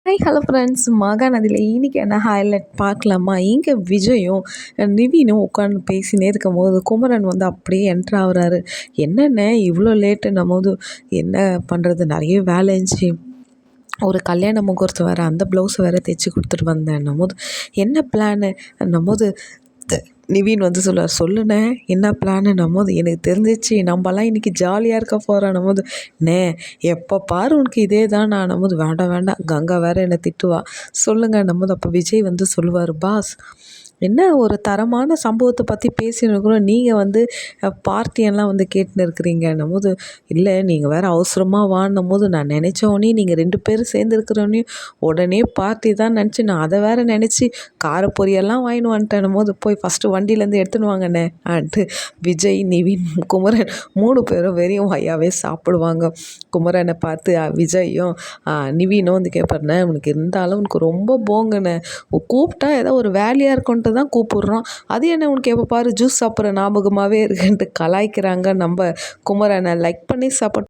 Hello friends, மகாநதியில இன்னைக்கு என்ன highlight பார்க்கலாமா? இங்கே விஜயும் நிவினும் உட்காந்து பேசினே இருக்கும்போது குமரன் வந்து அப்படியே என்ட்ரு ஆகுறாரு. என்னென்ன இவ்வளோ லேட்டுன்னும்போது, என்ன பண்ணுறது, நிறைய வேலை இருந்துச்சு. ஒரு கல்யாண முகூர்த்தம் வேறு, அந்த ப்ளவுஸ் வேறு தைச்சி கொடுத்துட்டு வந்தேன்னும்போது, என்ன பிளானு போது நிவின் வந்து சொல்லுவார், சொல்லுண்ணே என்ன பிளானுன்னும்போது, எனக்கு தெரிஞ்சிச்சு நம்மலாம் இன்றைக்கி ஜாலியாக இருக்க போகிறோன்னும்போது, நே எப்போ பாரு உனக்கு இதே தான் நானும்போது, வேண்டாம் வேண்டாம் கங்கா வேறு என்னை திட்டுவா, சொல்லுங்கன்னும்போது அப்போ விஜய் வந்து சொல்லுவார், பாஸ் என்ன ஒரு தரமான சம்பவத்தை பற்றி பேசினுக்கிறோம், நீங்கள் வந்து பார்ட்டியெல்லாம் வந்து கேட்டுன்னு இருக்கிறீங்கன்னும்போது, இல்லை நீங்கள் வேறு அவசரமாக வான்னும்போது, நான் நினச்சோன்னே நீங்கள் 2 பேரும் சேர்ந்துருக்கிறோன்னே உடனே பார்ட்டி தான் நினச்சி, நான் அதை வேறு நினச்சி கார பொரியெல்லாம் வாங்கின்னு வந்துட்டேன்னும்போது, போய் ஃபஸ்ட்டு வண்டியிலேருந்து எடுத்துன்னு வாங்கண்ணே ஆன்ட்டு விஜய், நிவின், குமரன் 3 பேரும் வெறியும் வாயாவே சாப்பிடுவாங்க. குமரனை பார்த்து விஜயும் நிவினும் வந்து கேட்பாருண்ணே, உனக்கு இருந்தாலும் உனக்கு ரொம்ப போங்கண்ணே, கூப்பிட்டா ஏதோ ஒரு வேலையாக இருக்குன்ட்டு தான் கூப்பிட்றோம், அது என்ன உனக்கு எப்போ பாரு ஜூஸ் சாப்பிட்ற ஞாபகமாகவே இருக்குன்ட்டு கலாய்க்கிறாங்க நம்ம குமரனை. லைக் பண்ணி சப்போர்ட்